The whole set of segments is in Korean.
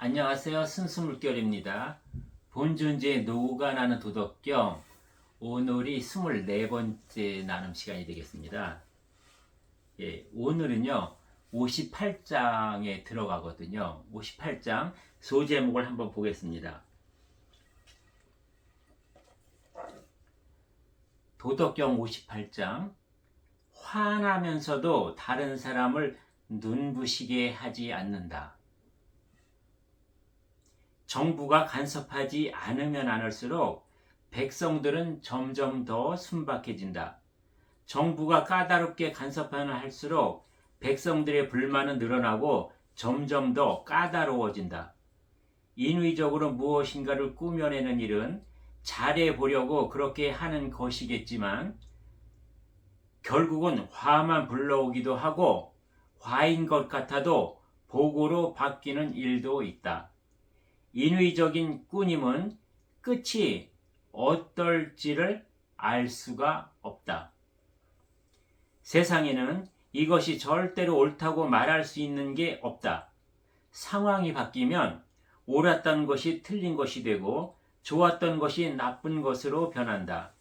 안녕하세요. 순수물결입니다. 본존재의 노가 나는 도덕경, 오늘이 24번째 나눔 시간이 되겠습니다. 오늘은요 58장에 들어가거든요. 58장 소제목을 한번 보겠습니다. 도덕경 58장, 화나면서도 다른 사람을 눈부시게 하지 않는다. 정부가 간섭하지 않으면 않을수록 백성들은 점점 더 순박해진다. 정부가 까다롭게 간섭하면 할수록 백성들의 불만은 늘어나고 점점 더 까다로워진다. 인위적으로 무엇인가를 꾸며내는 일은 잘해보려고 그렇게 하는 것이겠지만 결국은 화만 불러오기도 하고 화인 것 같아도 복으로 바뀌는 일도 있다. 인위적인 꾸님은 끝이 어떨지를 알 수가 없다. 세상에는 이것이 절대로 옳다고 말할 수 있는 게 없다. 상황이 바뀌면 옳았던 것이 틀린 것이 되고 좋았던 것이 나쁜 것으로 변한다.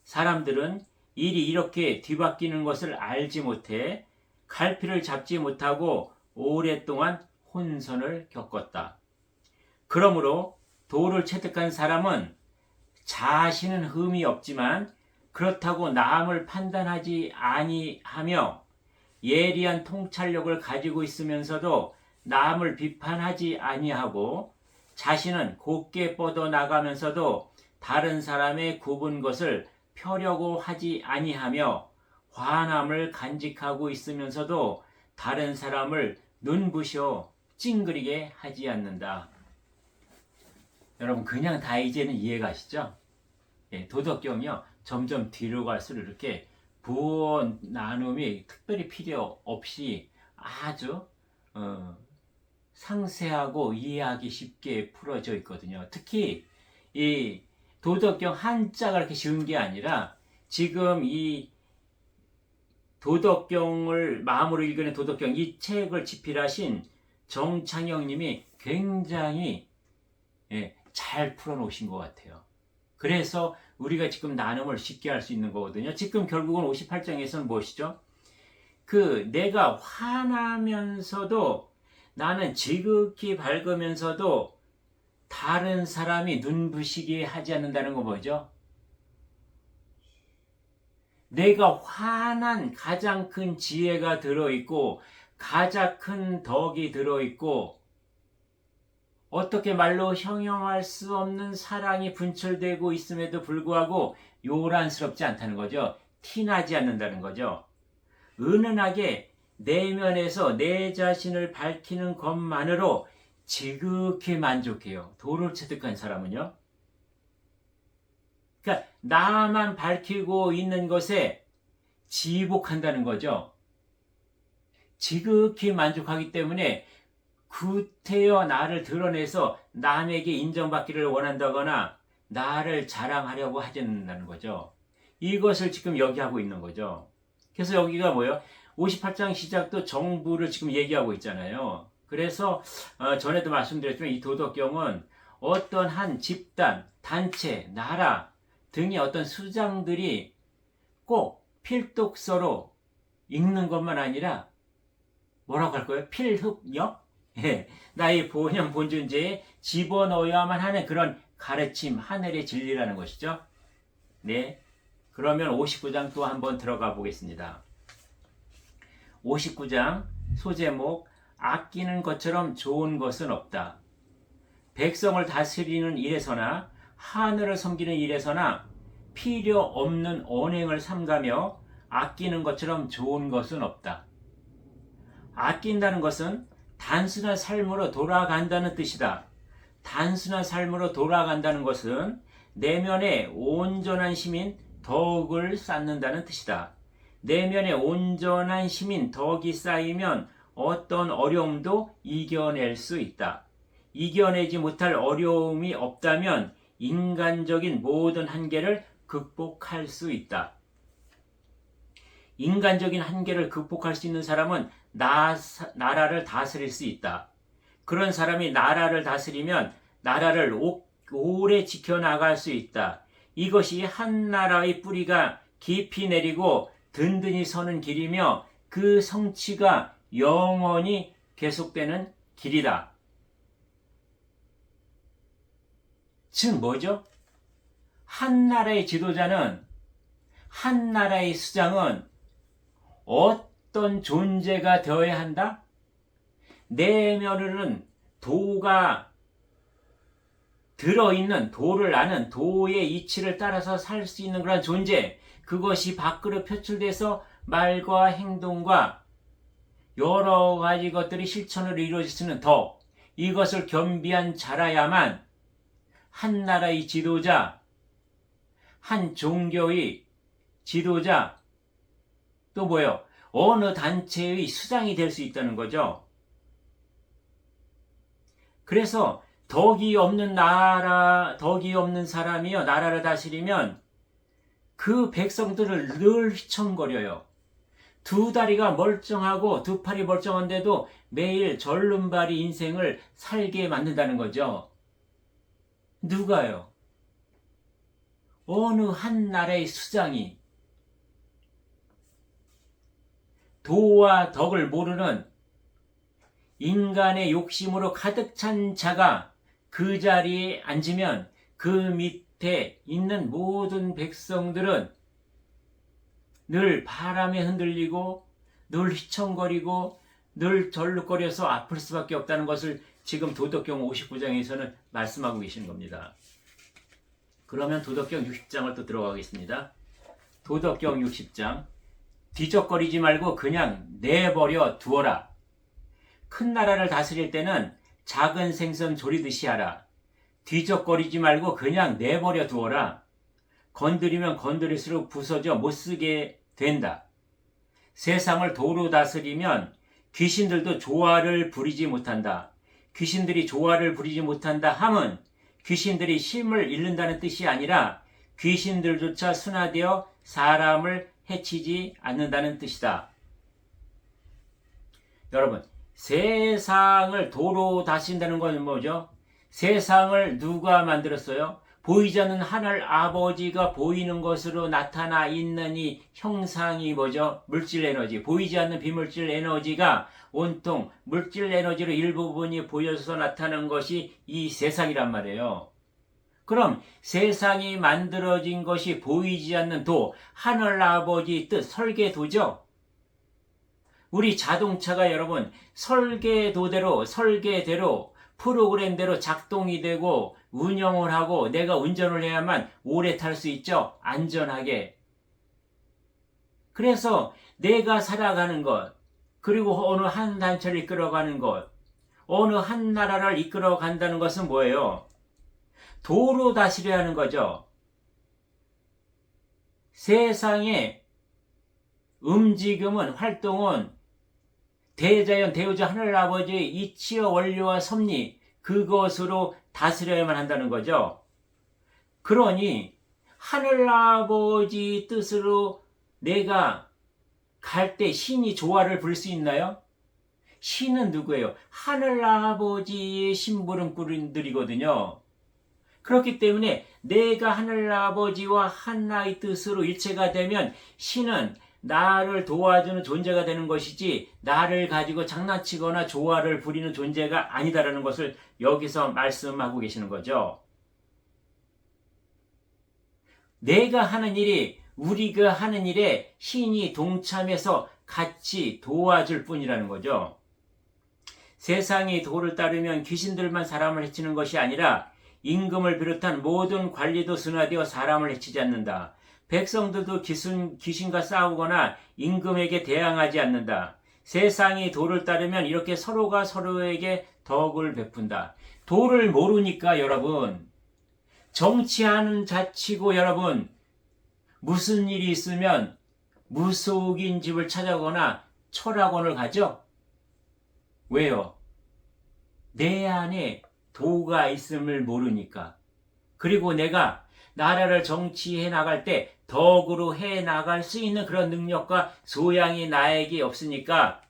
사람들은 일이 이렇게 뒤바뀌는 것을 알지 못해 갈피를 잡지 못하고 오랫동안 혼선을 겪었다. 그러므로 도를 체득한 사람은 자신은 흠이 없지만 그렇다고 남을 판단하지 아니하며 예리한 통찰력을 가지고 있으면서도 남을 비판하지 아니하고 자신은 곱게 뻗어나가면서도 다른 사람의 굽은 것을 펴려고 하지 아니하며 화남을 간직하고 있으면서도 다른 사람을 눈부셔 찡그리게 하지 않는다. 여러분 그냥 다 이제는 이해가시죠? 도덕경이요 점점 뒤로 갈수록 이렇게 부원 나눔이 특별히 필요 없이 아주 상세하고 이해하기 쉽게 풀어져 있거든요. 특히 이 도덕경 한자가 그렇게 쉬운 게 아니라 지금 이 도덕경을 마음으로 읽는 도덕경 이 책을 집필하신 정창영님이 굉장히 잘 풀어놓으신 것 같아요. 그래서 우리가 지금 나눔을 쉽게 할 수 있는 거거든요. 지금 결국은 58장에서는 무엇이죠? 내가 화나면서도 나는 지극히 밝으면서도 다른 사람이 눈부시게 하지 않는다는 거 뭐죠? 내가 화난 가장 큰 지혜가 들어있고 가장 큰 덕이 들어있고 어떻게 말로 형용할 수 없는 사랑이 분출되고 있음에도 불구하고 요란스럽지 않다는 거죠. 티나지 않는다는 거죠. 은은하게 내면에서 내 자신을 밝히는 것만으로 지극히 만족해요. 도를 체득한 사람은요. 그러니까 나만 밝히고 있는 것에 지복한다는 거죠. 지극히 만족하기 때문에 구태여 나를 드러내서 남에게 인정받기를 원한다거나 나를 자랑하려고 하지 않는다는 거죠. 이것을 지금 여기 하고 있는 거죠. 그래서 여기가 뭐예요? 58장 시작도 정부를 지금 얘기하고 있잖아요. 그래서 전에도 말씀드렸지만 이 도덕경은 어떤 한 집단, 단체, 나라 등의 어떤 수장들이 꼭 필독서로 읽는 것만 아니라 뭐라고 할 거예요? 필흡력? 나의 본형 본존재에 집어넣어야만 하는 그런 가르침, 하늘의 진리라는 것이죠. 네. 그러면 59장 또 한번 들어가 보겠습니다. 59장 소제목, 아끼는 것처럼 좋은 것은 없다. 백성을 다스리는 일에서나 하늘을 섬기는 일에서나 필요 없는 언행을 삼가며 아끼는 것처럼 좋은 것은 없다. 아낀다는 것은 단순한 삶으로 돌아간다는 뜻이다. 단순한 삶으로 돌아간다는 것은 내면에 온전한 힘인 덕을 쌓는다는 뜻이다. 내면에 온전한 힘인 덕이 쌓이면 어떤 어려움도 이겨낼 수 있다. 이겨내지 못할 어려움이 없다면 인간적인 모든 한계를 극복할 수 있다. 인간적인 한계를 극복할 수 있는 사람은 나라를 다스릴 수 있다. 그런 사람이 나라를 다스리면 나라를 오래 지켜나갈 수 있다. 이것이 한 나라의 뿌리가 깊이 내리고 든든히 서는 길이며 그 성취가 영원히 계속되는 길이다. 즉 뭐죠? 한 나라의 지도자는, 한 나라의 수장은 어떤 존재가 되어야 한다? 내면에는 도가 들어있는, 도를 아는, 도의 이치를 따라서 살 수 있는 그런 존재, 그것이 밖으로 표출돼서 말과 행동과 여러 가지 것들이 실천으로 이루어지는 더, 이것을 겸비한 자라야만 한 나라의 지도자, 한 종교의 지도자, 또 뭐예요? 어느 단체의 수장이 될 수 있다는 거죠. 그래서 덕이 없는 나라, 덕이 없는 사람이요, 나라를 다스리면 그 백성들을 늘 휘청거려요. 두 다리가 멀쩡하고 두 팔이 멀쩡한데도 매일 절름발이 인생을 살게 만든다는 거죠. 누가요? 어느 한 나라의 수장이 도와 덕을 모르는 인간의 욕심으로 가득 찬 자가 그 자리에 앉으면 그 밑에 있는 모든 백성들은 늘 바람에 흔들리고 늘 휘청거리고 늘 절룩거려서 아플 수밖에 없다는 것을 지금 도덕경 59장에서는 말씀하고 계시는 겁니다. 그러면 도덕경 60장을 또 들어가겠습니다. 도덕경 60장. 뒤적거리지 말고 그냥 내버려 두어라. 큰 나라를 다스릴 때는 작은 생선 조리듯이 하라. 뒤적거리지 말고 그냥 내버려 두어라. 건드리면 건드릴수록 부서져 못쓰게 된다. 세상을 도로 다스리면 귀신들도 조화를 부리지 못한다. 귀신들이 조화를 부리지 못한다 함은 귀신들이 힘을 잃는다는 뜻이 아니라 귀신들조차 순화되어 사람을 해치지 않는다는 뜻이다. 여러분, 세상을 도로 다스린다는 건 뭐죠? 세상을 누가 만들었어요? 보이지 않는 하늘 아버지가 보이는 것으로 나타나 있는 이 형상이 뭐죠? 물질 에너지, 보이지 않는 비물질 에너지가 온통 물질 에너지로 일부분이 보여서 나타난 것이 이 세상이란 말이에요. 그럼 세상이 만들어진 것이 보이지 않는 도, 하늘 아버지 뜻, 설계도죠? 우리 자동차가 여러분 설계도대로 프로그램대로 작동이 되고 운영을 하고 내가 운전을 해야만 오래 탈 수 있죠. 안전하게. 그래서 내가 살아가는 것, 그리고 어느 한 단체를 이끌어가는 것, 어느 한 나라를 이끌어간다는 것은 뭐예요? 도로 다스려야 하는 거죠. 세상의 움직임은, 활동은 대자연, 대우주 하늘아버지의 이치와 원리와 섭리, 그것으로 다스려야만 한다는 거죠. 그러니 하늘아버지 뜻으로 내가 갈 때 신이 조화를 부릴 수 있나요? 신은 누구예요? 하늘아버지의 심부름꾼들이거든요. 그렇기 때문에 내가 하늘아버지와 하나의 뜻으로 일체가 되면 신은 나를 도와주는 존재가 되는 것이지 나를 가지고 장난치거나 조화를 부리는 존재가 아니다라는 것을 여기서 말씀하고 계시는 거죠. 내가 하는 일이, 우리가 하는 일에 신이 동참해서 같이 도와줄 뿐이라는 거죠. 세상이 도를 따르면 귀신들만 사람을 해치는 것이 아니라 임금을 비롯한 모든 관리도 순화되어 사람을 해치지 않는다. 백성들도 귀신과 싸우거나 임금에게 대항하지 않는다. 세상이 도를 따르면 이렇게 서로가 서로에게 덕을 베푼다. 도를 모르니까 여러분, 정치하는 자치고 여러분, 무슨 일이 있으면 무속인 집을 찾아거나 철학원을 가죠? 왜요? 내 안에 도가 있음을 모르니까. 그리고 내가 나라를 정치해 나갈 때 덕으로 해 나갈 수 있는 그런 능력과 소양이 나에게 없으니까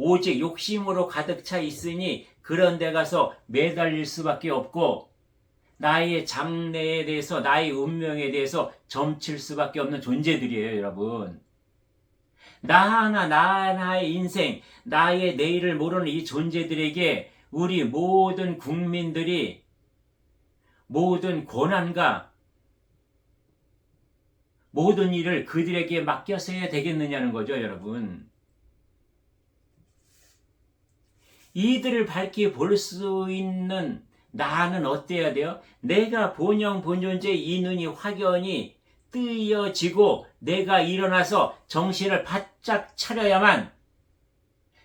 오직 욕심으로 가득 차 있으니 그런 데 가서 매달릴 수밖에 없고 나의 장래에 대해서 나의 운명에 대해서 점칠 수밖에 없는 존재들이에요, 여러분. 나 하나의 인생, 나의 내일을 모르는 이 존재들에게 우리 모든 국민들이 모든 권한과 모든 일을 그들에게 맡겨서야 되겠느냐는 거죠, 여러분. 이들을 밝히 볼 수 있는 나는 어때야 돼요? 내가 본영 본존재 이 눈이 확연히 뜨여지고 내가 일어나서 정신을 바짝 차려야만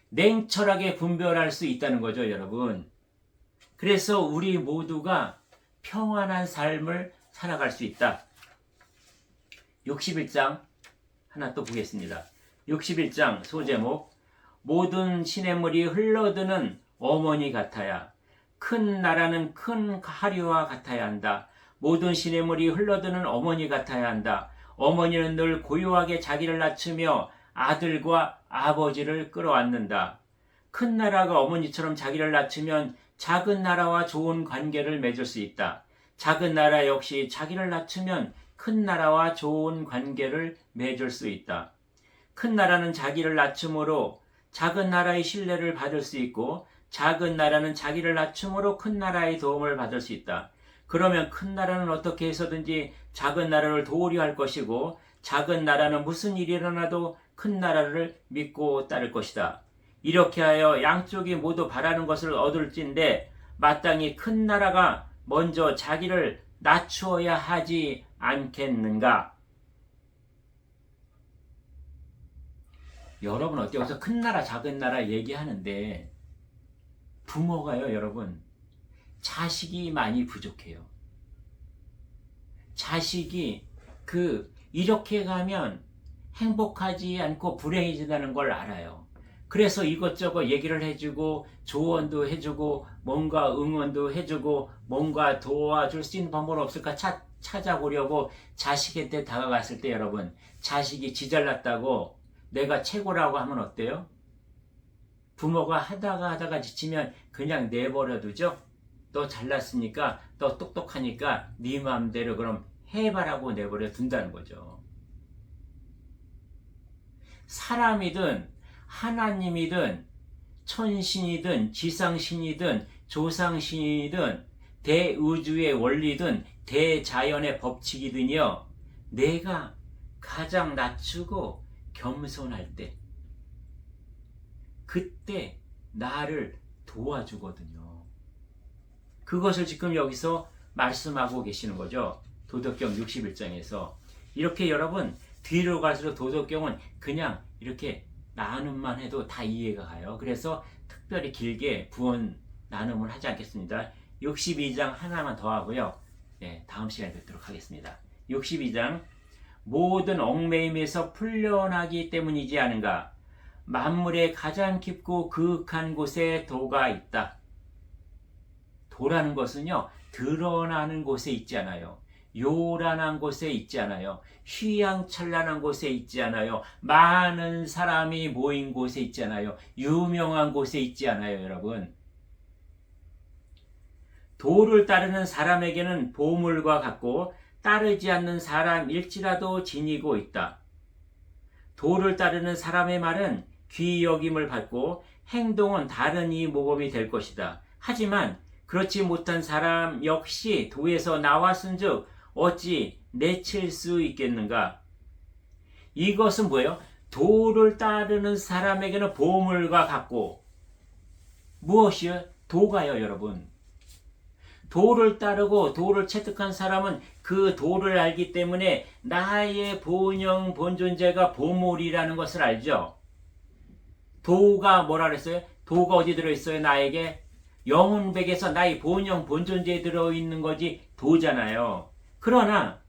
냉철하게 분별할 수 있다는 거죠, 여러분. 그래서 우리 모두가 평안한 삶을 살아갈 수 있다. 61장 하나 또 보겠습니다. 61장 소제목 모든 시냇물이 흘러드는 어머니 같아야 큰 나라는 큰 하류와 같아야 한다. 모든 시냇물이 흘러드는 어머니 같아야 한다. 어머니는 늘 고요하게 자기를 낮추며 아들과 아버지를 끌어안는다. 큰 나라가 어머니처럼 자기를 낮추면 작은 나라와 좋은 관계를 맺을 수 있다. 작은 나라 역시 자기를 낮추면 큰 나라와 좋은 관계를 맺을 수 있다. 큰 나라는 자기를 낮춤으로 작은 나라의 신뢰를 받을 수 있고 작은 나라는 자기를 낮춤으로 큰 나라의 도움을 받을 수 있다. 그러면 큰 나라는 어떻게 해서든지 작은 나라를 도우려 할 것이고 작은 나라는 무슨 일이 일어나도 큰 나라를 믿고 따를 것이다. 이렇게 하여 양쪽이 모두 바라는 것을 얻을진데 마땅히 큰 나라가 먼저 자기를 낮추어야 하지 않겠는가? 여러분 어때요? 여기서 큰 나라 작은 나라 얘기하는데 부모가요, 여러분, 자식이 많이 부족해요. 자식이 이렇게 가면 행복하지 않고 불행해진다는 걸 알아요. 그래서 이것저것 얘기를 해주고 조언도 해주고 뭔가 응원도 해주고 뭔가 도와줄 수 있는 방법은 없을까 찾아보려고 자식한테 다가갔을 때 여러분, 자식이 지잘났다고 내가 최고라고 하면 어때요? 부모가 하다가 지치면 그냥 내버려 두죠. 너 잘났으니까 너 똑똑하니까 네 마음대로 그럼 해봐라고 내버려 둔다는 거죠. 사람이든 하나님이든 천신이든 지상신이든 조상신이든 대우주의 원리든 대자연의 법칙이든요, 내가 가장 낮추고 겸손할 때 그때 나를 도와주거든요. 그것을 지금 여기서 말씀하고 계시는 거죠. 도덕경 61장에서. 이렇게 여러분 뒤로 갈수록 도덕경은 그냥 이렇게 나눔만 해도 다 이해가 가요. 그래서 특별히 길게 부언 나눔을 하지 않겠습니다. 62장 하나만 더 하고요. 네, 다음 시간에 뵙도록 하겠습니다. 62장 모든 얽매임에서 풀려나기 때문이지 않은가? 만물의 가장 깊고 그윽한 곳에 도가 있다. 도라는 것은요, 드러나는 곳에 있지 않아요. 요란한 곳에 있지 않아요. 휘황찬란한 곳에 있지 않아요. 많은 사람이 모인 곳에 있지 않아요. 유명한 곳에 있지 않아요, 여러분. 도를 따르는 사람에게는 보물과 같고 따르지 않는 사람일지라도 지니고 있다. 도를 따르는 사람의 말은 귀 여김을 받고 행동은 다른 이 모범이 될 것이다. 하지만 그렇지 못한 사람 역시 도에서 나왔은즉 어찌 내칠 수 있겠는가? 이것은 뭐예요? 도를 따르는 사람에게는 보물과 같고 무엇이요? 도가요, 여러분. 도를 따르고 도를 체득한 사람은 그 도를 알기 때문에 나의 본영 본존재가 보물이라는 것을 알죠. 도가 뭐라 그랬어요? 도가 어디 들어있어요? 나에게 영혼백에서 나의 본영 본존재에 들어있는 거지 도잖아요. 그러나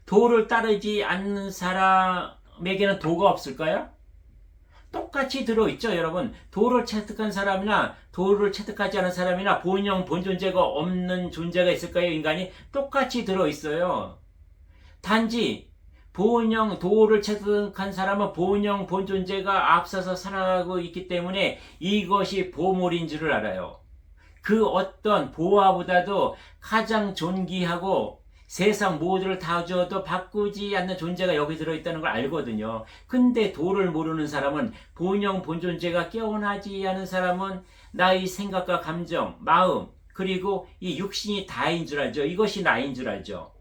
도를 따르지 않는 사람에게는 도가 없을까요? 똑같이 들어있죠, 여러분. 도를 체득한 사람이나 도를 체득하지 않은 사람이나 본영 본존재가 없는 존재가 있을까요? 인간이 똑같이 들어있어요. 단지 본영 도를 체득한 사람은 본영 본존재가 앞서서 살아가고 있기 때문에 이것이 보물인 줄을 알아요. 그 어떤 보화보다도 가장 존귀하고 세상 모두를 다 주어도 바꾸지 않는 존재가 여기 들어있다는 걸 알거든요. 근데 도를 모르는 사람은 본영 본존재가 깨어나지 않은 사람은 나의 생각과 감정, 마음, 그리고 이 육신이 다인 줄 알죠. 이것이 나인 줄 알죠.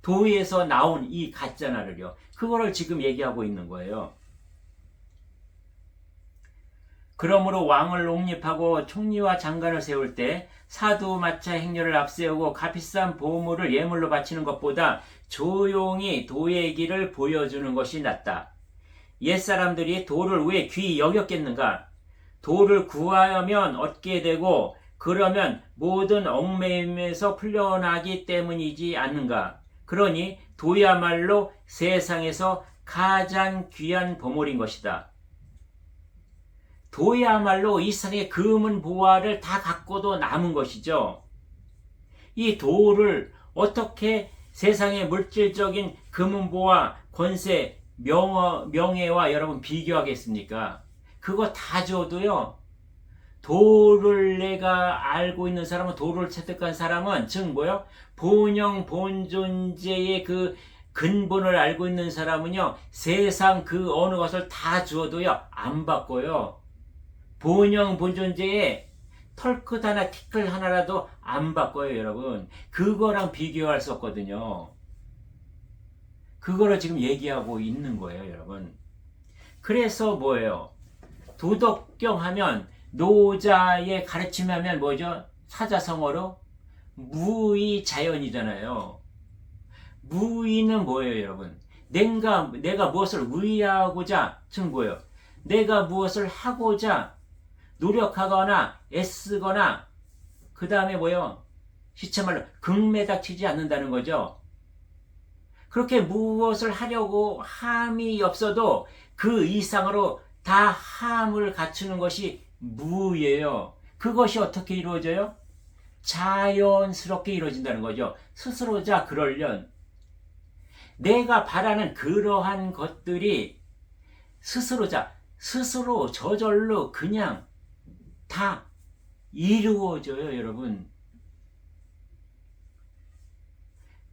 도에서 나온 이 가짜 나를요. 그거를 지금 얘기하고 있는 거예요. 그러므로 왕을 옹립하고 총리와 장관을 세울 때 사두 마차 행렬을 앞세우고 값비싼 보물을 예물로 바치는 것보다 조용히 도의 길을 보여주는 것이 낫다. 옛사람들이 도를 왜 귀히 여겼겠는가? 도를 구하면 얻게 되고 그러면 모든 얽매임에서 풀려나기 때문이지 않는가? 그러니 도야말로 세상에서 가장 귀한 보물인 것이다. 도야말로 이 세상의 금은 보화를 다 갖고도 남은 것이죠. 이 도를 어떻게 세상의 물질적인 금은 보화, 권세, 명예와 여러분 비교하겠습니까? 그거 다 줘도요. 도를 내가 알고 있는 사람은, 도를 체득한 사람은 즉 뭐요? 본영 본존재의 그 근본을 알고 있는 사람은요. 세상 그 어느 것을 다 주어도요. 안 바꿔요. 본영 본존재의 털끝 하나 티끌 하나라도 안 바꿔요. 여러분 그거랑 비교할 수 없거든요. 그거를 지금 얘기하고 있는 거예요. 여러분 그래서 뭐예요? 도덕경 하면 노자의 가르침하면 뭐죠? 사자성어로 무의자연이잖아요. 무의는 뭐예요, 여러분? 내가 무엇을 의하고자, 즉 뭐예요? 내가 무엇을 하고자 노력하거나 애쓰거나 그 다음에 뭐예요? 시체말로 극매닥치지 않는다는 거죠. 그렇게 무엇을 하려고 함이 없어도 그 이상으로 다 함을 갖추는 것이 무예요. 그것이 어떻게 이루어져요? 자연스럽게 이루어진다는 거죠. 스스로자 그럴련 내가 바라는 그러한 것들이 스스로 저절로 그냥 다 이루어져요. 여러분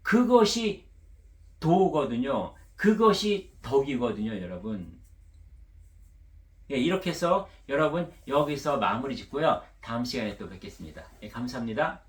그것이 도거든요. 그것이 덕이거든요. 여러분 이렇게 해서 여러분 여기서 마무리 짓고요. 다음 시간에 또 뵙겠습니다. 감사합니다.